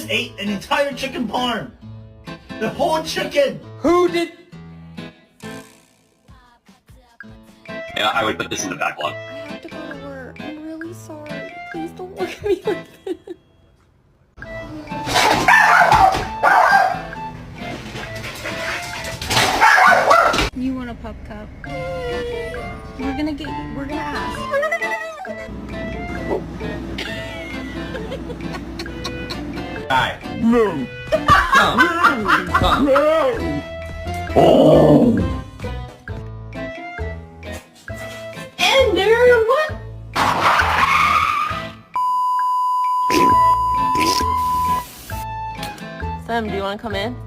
just ate an entire chicken parm. The whole chicken. Who did? Yeah, I would put this in the backlog. I have to go to work. I'm really sorry. Please don't look at me like this. You want a pup cup? We're gonna ask. Hi. Come. And there, what? Sam, do you want to come in?